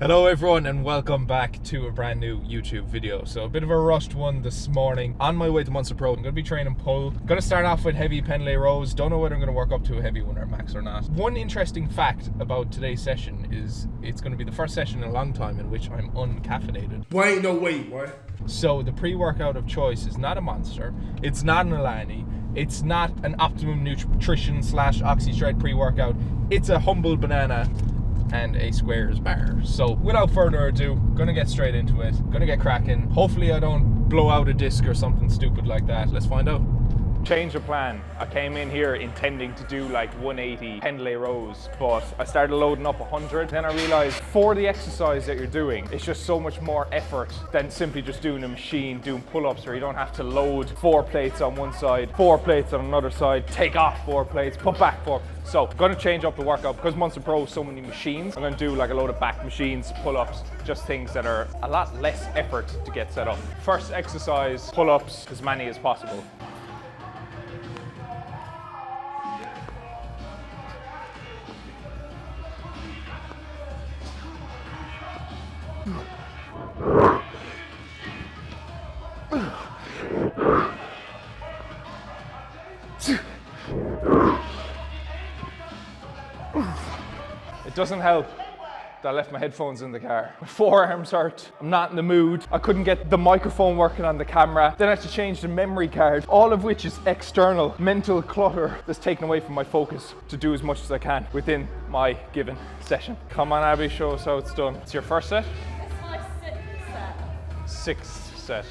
Hello everyone and welcome back to a brand new YouTube video. So a bit of a rushed one this morning. On my way to Munster Pro, I'm going to be training pull. Going to start off with heavy pendlay rows. Don't know whether I'm going to work up to a heavy one or max or not. One interesting fact about today's session is it's going to be the first session in a long time in which I'm uncaffeinated. Boy, ain't no way, boy. So the pre-workout of choice is not a Monster, it's not an Alani, it's not an Optimum Nutrition / OxyShred pre-workout. It's a humble banana and a Squares bar. So without further ado, gonna get straight into it, gonna get cracking. Hopefully I don't blow out a disc or something stupid like that. Let's find out. Change of plan. I came in here intending to do like 180 pendlay rows, but I started loading up 100. Then I realized for the exercise that you're doing, it's just so much more effort than simply just doing a machine, doing pull-ups, where you don't have to load 4 plates on one side, 4 plates on another side, take off 4 plates, put back 4. So I'm gonna change up the workout because Munster Pro has so many machines. I'm gonna do like a load of back machines, pull-ups, just things that are a lot less effort to get set up. First exercise, pull-ups, as many as possible. It doesn't help that I left my headphones in the car. My forearms hurt, I'm not in the mood. I couldn't get the microphone working on the camera. Then I had to change the memory card, all of which is external mental clutter that's taken away from my focus to do as much as I can within my given session. Come on, Abby, show us how it's done. It's your first set? It's my 6th set. 6th set.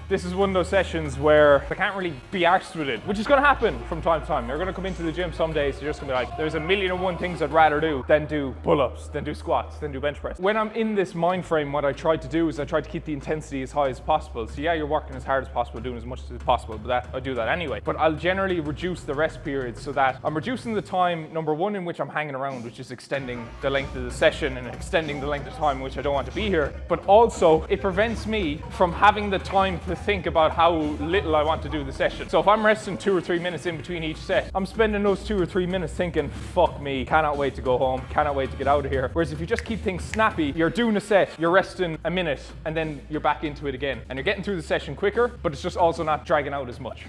This is one of those sessions where I can't really be arsed with it, which is going to happen from time to time. You're going to come into the gym some days, you're just going to be like, there's a million and one things I'd rather do than do pull-ups, than do squats, than do bench press. When I'm in this mind frame, what I try to do is I try to keep the intensity as high as possible. So yeah, you're working as hard as possible, doing as much as possible, but I do that anyway. But I'll generally reduce the rest periods so that I'm reducing the time, number one, in which I'm hanging around, which is extending the length of the session and extending the length of time in which I don't want to be here. But also, it prevents me from having the time to think about how little I want to do the session. So if I'm resting 2 or 3 minutes in between each set, I'm spending those 2 or 3 minutes thinking, fuck me, cannot wait to go home, cannot wait to get out of here. Whereas if you just keep things snappy, you're doing a set, you're resting a minute, and then you're back into it again. And you're getting through the session quicker, but it's just also not dragging out as much.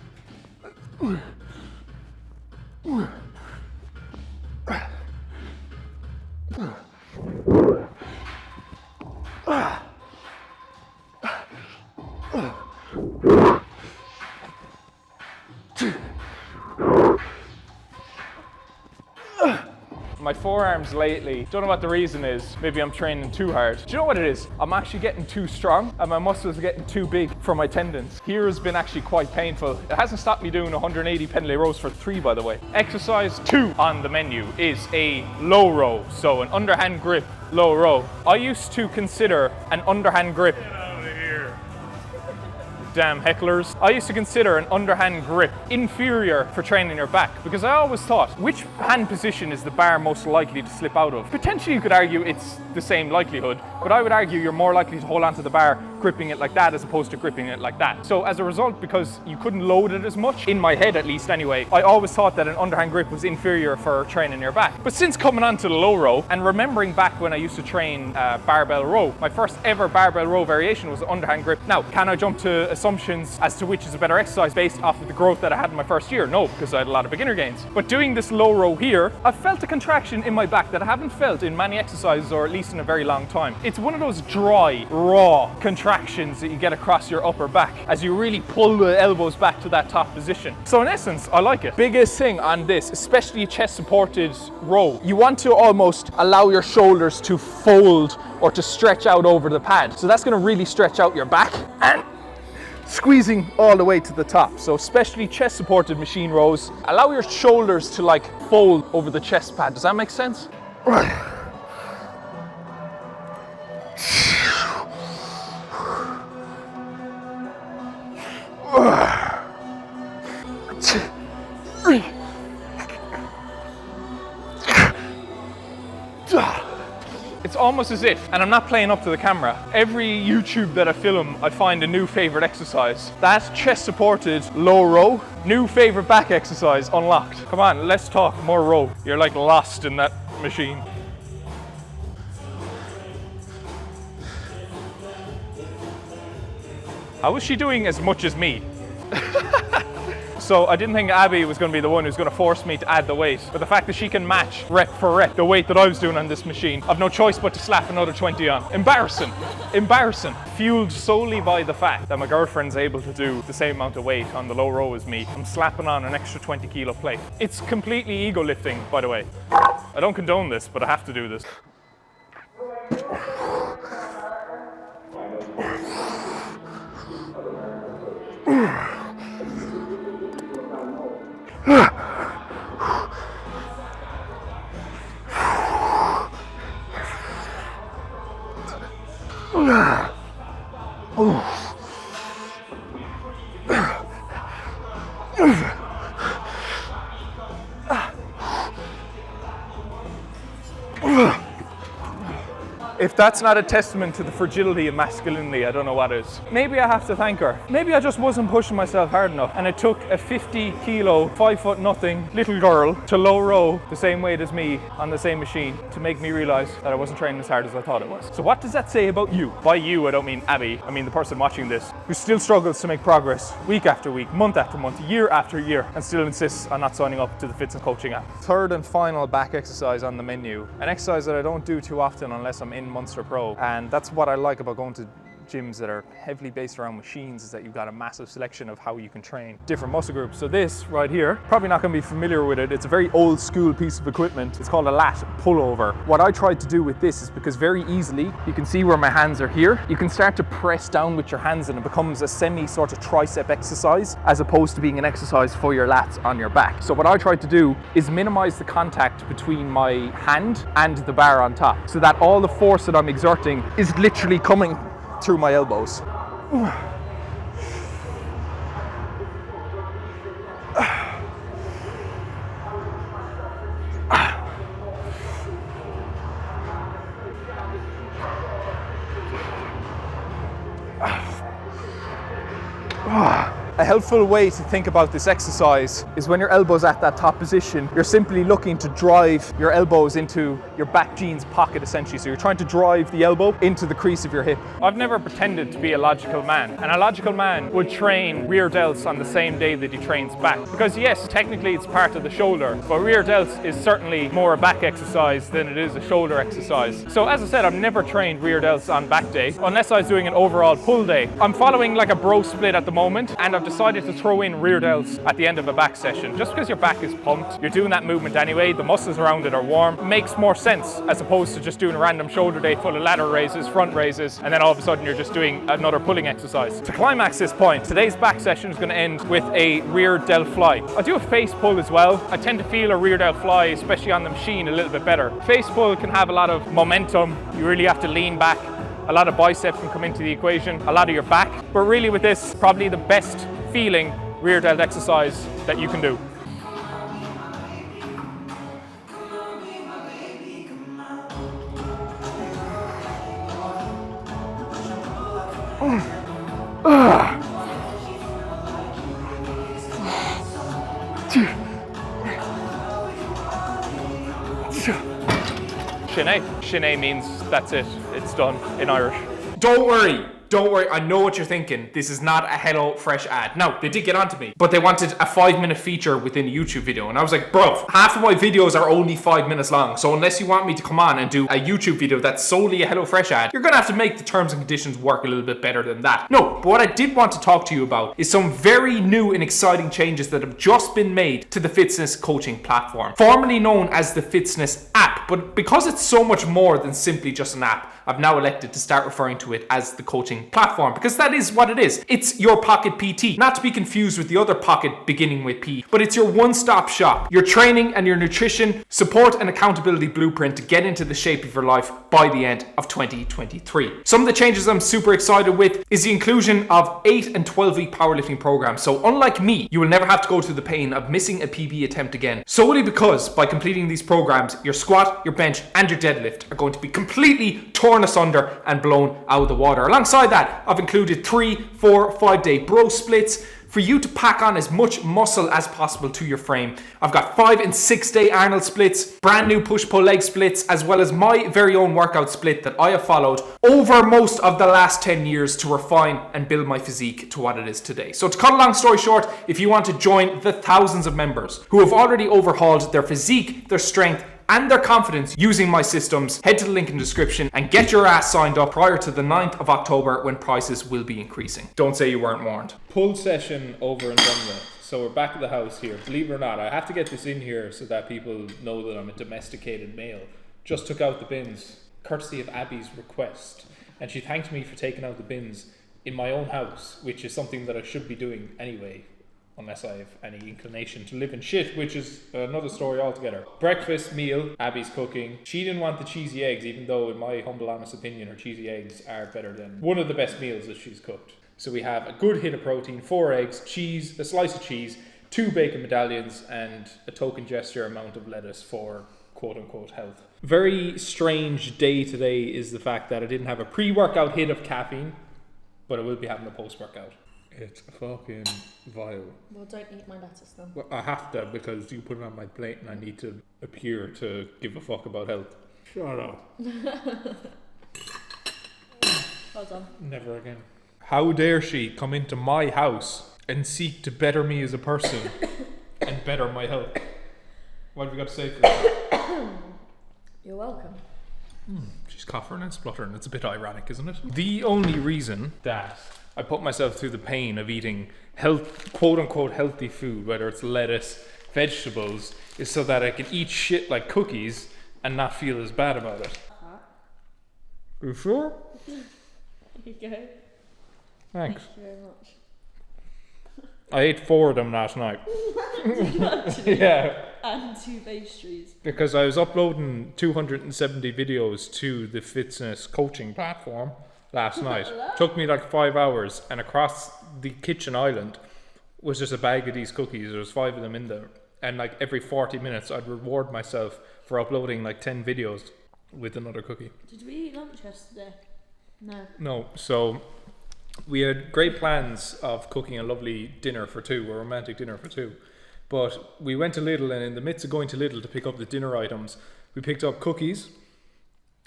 My forearms lately, don't know what the reason is. Maybe I'm training too hard. Do you know what it is? I'm actually getting too strong and my muscles are getting too big for my tendons. Here has been actually quite painful. It hasn't stopped me doing 180 pendlay rows for 3, by the way. Exercise 2 on the menu is a low row. So an underhand grip low row. I used to consider an underhand grip. Damn hecklers. I used to consider an underhand grip inferior for training your back because I always thought, which hand position is the bar most likely to slip out of? Potentially you could argue it's the same likelihood, but I would argue you're more likely to hold onto the bar gripping it like that as opposed to gripping it like that. So as a result, because you couldn't load it as much, in my head at least anyway, I always thought that an underhand grip was inferior for training your back. But since coming onto the low row and remembering back when I used to train barbell row, my first ever barbell row variation was an underhand grip. Now, can I jump to assumptions as to which is a better exercise based off of the growth that I had in my first year? No, because I had a lot of beginner gains. But doing this low row here, I felt a contraction in my back that I haven't felt in many exercises, or at least in a very long time. It's one of those dry, raw contractions that you get across your upper back as you really pull the elbows back to that top position. So in essence, I like it. Biggest thing on this, especially chest supported row, you want to almost allow your shoulders to fold or to stretch out over the pad. So that's going to really stretch out your back and squeezing all the way to the top. So especially chest supported machine rows, allow your shoulders to like fold over the chest pad. Does that make sense? almost as if, and I'm not playing up to the camera, every YouTube that I film, I find a new favorite exercise. That chest supported low row, new favorite back exercise unlocked. Come on, let's talk more row. You're like lost in that machine. How is she doing as much as me? So I didn't think Abby was going to be the one who's going to force me to add the weight. But the fact that she can match rep for rep the weight that I was doing on this machine, I've no choice but to slap another 20 on. Embarrassing. Embarrassing. Fueled solely by the fact that my girlfriend's able to do the same amount of weight on the low row as me. I'm slapping on an extra 20 kilo plate. It's completely ego lifting, by the way. I don't condone this, but I have to do this. If that's not a testament to the fragility of masculinity, I don't know what is. Maybe I have to thank her. Maybe I just wasn't pushing myself hard enough, and it took a 50 kilo, 5'0" little girl to low row the same weight as me on the same machine to make me realize that I wasn't training as hard as I thought it was. So what does that say about you? By you, I don't mean Abby. I mean the person watching this, who still struggles to make progress week after week, month after month, year after year, and still insists on not signing up to the fitness coaching app. Third and final back exercise on the menu. An exercise that I don't do too often unless I'm in Monster Pro, and that's what I like about going to gyms that are heavily based around machines, is that you've got a massive selection of how you can train different muscle groups. So this right here, probably not going to be familiar with it. It's a very old school piece of equipment. It's called a lat pullover. What I tried to do with this is, because very easily you can see where my hands are here, you can start to press down with your hands and it becomes a semi sort of tricep exercise as opposed to being an exercise for your lats on your back. So what I tried to do is minimize the contact between my hand and the bar on top, so that all the force that I'm exerting is literally coming through my elbows. A helpful way to think about this exercise is when your elbow's at that top position, you're simply looking to drive your elbows into your back jeans pocket, essentially. So you're trying to drive the elbow into the crease of your hip. I've never pretended to be a logical man, and a logical man would train rear delts on the same day that he trains back. Because yes, technically it's part of the shoulder, but rear delts is certainly more a back exercise than it is a shoulder exercise. So as I said, I've never trained rear delts on back day, unless I was doing an overall pull day. I'm following like a bro split at the moment, and I've decided to throw in rear delts at the end of a back session. Just because your back is pumped, you're doing that movement anyway, the muscles around it are warm, makes more sense as opposed to just doing a random shoulder day full of ladder raises, front raises, and then all of a sudden you're just doing another pulling exercise. To climax this point, today's back session is going to end with a rear delt fly. I do a face pull as well. I tend to feel a rear delt fly, especially on the machine, a little bit better. Face pull can have a lot of momentum. You really have to lean back. A lot of biceps can come into the equation, a lot of your back. But really with this, probably the best feeling rear delt exercise that you can do. Shinné. Shinné means that's it. It's done in Irish. Don't worry. Don't worry, I know what you're thinking. This is not a Hello Fresh ad. Now, they did get onto me, but they wanted a 5-minute feature within a YouTube video. And I was like, bro, half of my videos are only 5 minutes long. So unless you want me to come on and do a YouTube video that's solely a Hello Fresh ad, you're gonna have to make the terms and conditions work a little bit better than that. No, but what I did want to talk to you about is some very new and exciting changes that have just been made to the fitness coaching platform, formerly known as the Fitness app. But because it's so much more than simply just an app, I've now elected to start referring to it as the coaching platform, because that is what it is. It's your Pocket PT, not to be confused with the other Pocket beginning with P, but it's your one-stop shop, your training and your nutrition, support and accountability blueprint to get into the shape of your life by the end of 2023. Some of the changes I'm super excited with is the inclusion of 8 and 12-week powerlifting programs. So unlike me, you will never have to go through the pain of missing a PB attempt again, solely because by completing these programs, your squat, your bench and your deadlift are going to be completely torn asunder and blown out of the water. Alongside that, I've included 3, 4, 5 day bro splits for you to pack on as much muscle as possible to your frame. I've got 5 and 6 day Arnold splits, brand new push-pull leg splits, as well as my very own workout split that I have followed over most of the last 10 years to refine and build my physique to what it is today. So to cut a long story short, if you want to join the thousands of members who have already overhauled their physique, their strength, and their confidence using my systems, head to the link in the description and get your ass signed up prior to the 9th of October when prices will be increasing. Don't say you weren't warned. Pull session over and done with. So we're back at the house here. Believe it or not, I have to get this in here so that people know that I'm a domesticated male. Just took out the bins, courtesy of Abby's request. And she thanked me for taking out the bins in my own house, which is something that I should be doing anyway, unless I have any inclination to live in shit, which is another story altogether. Breakfast meal, Abby's cooking. She didn't want the cheesy eggs, even though in my humble honest opinion her cheesy eggs are better than one of the best meals that she's cooked. So we have a good hit of protein, 4 eggs, cheese, a slice of cheese, 2 bacon medallions and a token gesture amount of lettuce for quote-unquote health. Very strange day today is the fact that I didn't have a pre-workout hit of caffeine, but I will be having a post-workout. It's fucking vile. Well, don't eat my lettuce then. Well, I have to because you put it on my plate and I need to appear to give a fuck about health. Shut up. Well done. Never again. How dare she come into my house and seek to better me as a person and better my health? What have you got to say for that? You're welcome. She's coughing and spluttering. It's a bit ironic, isn't it? The only reason that I put myself through the pain of eating quote-unquote healthy food, whether it's lettuce, vegetables, is so that I can eat shit like cookies and not feel as bad about it. You sure? Here you go. Thanks. Thank you very much. I ate 4 of them last night. Yeah. And 2 pastries. Because I was uploading 270 videos to the fitness coaching platform last night. Took me like 5 hours, and across the kitchen island was just a bag of these cookies. There was 5 of them in there, and like every 40 minutes I'd reward myself for uploading like 10 videos with another cookie. Did we eat lunch yesterday? No. So we had great plans of cooking a lovely dinner for 2, a romantic dinner for 2, but we went to Lidl, and in the midst of going to Lidl to pick up the dinner items, we picked up cookies,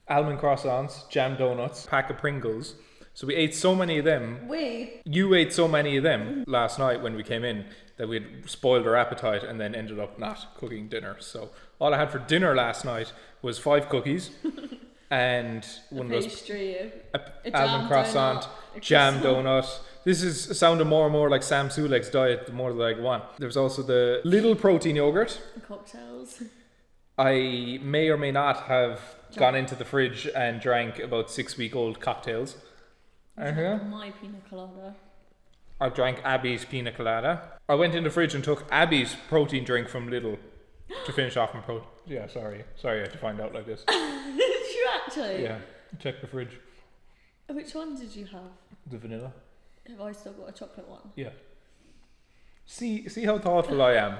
almond croissants, jam donuts, pack of Pringles. So we ate so many of them. You ate so many of them last night when we came in that we had spoiled our appetite and then ended up not cooking dinner. So all I had for dinner last night was 5 cookies and one of those pastry, almond croissant, jam donut. This is sounding more and more like Sam Sulek's diet the more that I go on. There's also the little protein yogurt. Cocktails. I may or may not have gone into the fridge and drank about 6-week-old cocktails. My pina colada. I drank Abby's pina colada. I went in the fridge and took Abby's protein drink from Lidl to finish off my protein. Yeah, sorry I had to find out like this. Did you actually? Yeah, check the fridge. Which one did you have? The vanilla. Have I still got a chocolate one? Yeah. See how thoughtful I am.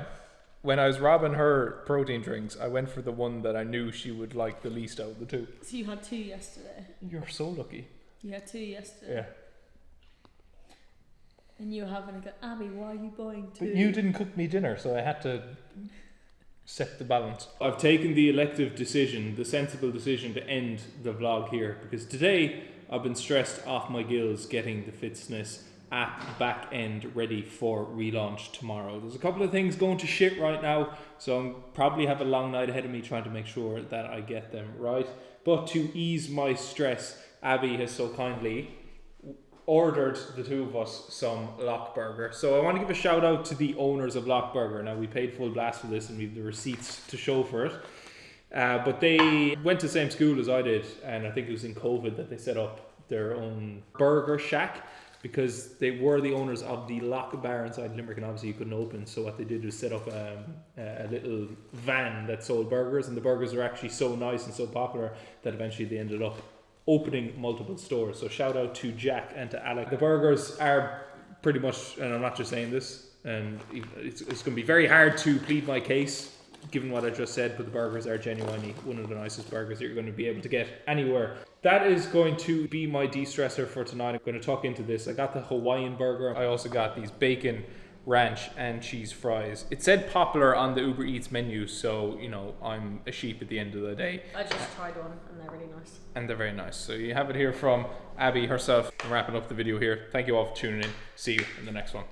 When I was robbing her protein drinks, I went for the one that I knew she would like the least out of the 2. So you had 2 yesterday? You're so lucky. You had 2 yesterday? Yeah. And you were having a go, Abby, why are you buying 2? But you didn't cook me dinner, so I had to set the balance. I've taken the elective decision, the sensible decision to end the vlog here, because today I've been stressed off my gills getting the Fitness app back end ready for relaunch tomorrow. There's a couple of things going to shit right now, so I'll probably have a long night ahead of me trying to make sure that I get them right. But to ease my stress, Abby has so kindly ordered the 2 of us some Lockburger. So I want to give a shout out to the owners of Lockburger. Now, we paid full blast for this and we have the receipts to show for it. But they went to the same school as I did, and I think it was in COVID that they set up their own burger shack, because they were the owners of the Lock Bar inside Limerick, and obviously you couldn't open. So what they did was set up a little van that sold burgers, and the burgers were actually so nice and so popular that eventually they ended up opening multiple stores. So shout out to Jack and to Alec. The burgers are pretty much, and I'm not just saying this, and it's going to be very hard to plead my case given what I just said, but the burgers are genuinely one of the nicest burgers that you're going to be able to get anywhere. That is going to be my de-stressor for tonight. I'm going to tuck into this. I got the Hawaiian burger. I also got these bacon, ranch and cheese fries. It said popular on the Uber Eats menu, so you know I'm a sheep at the end of the day. I just tried one and they're really nice. And they're very nice. So you have it here from Abby herself. I'm wrapping up the video here. Thank you all for tuning in. See you in the next one.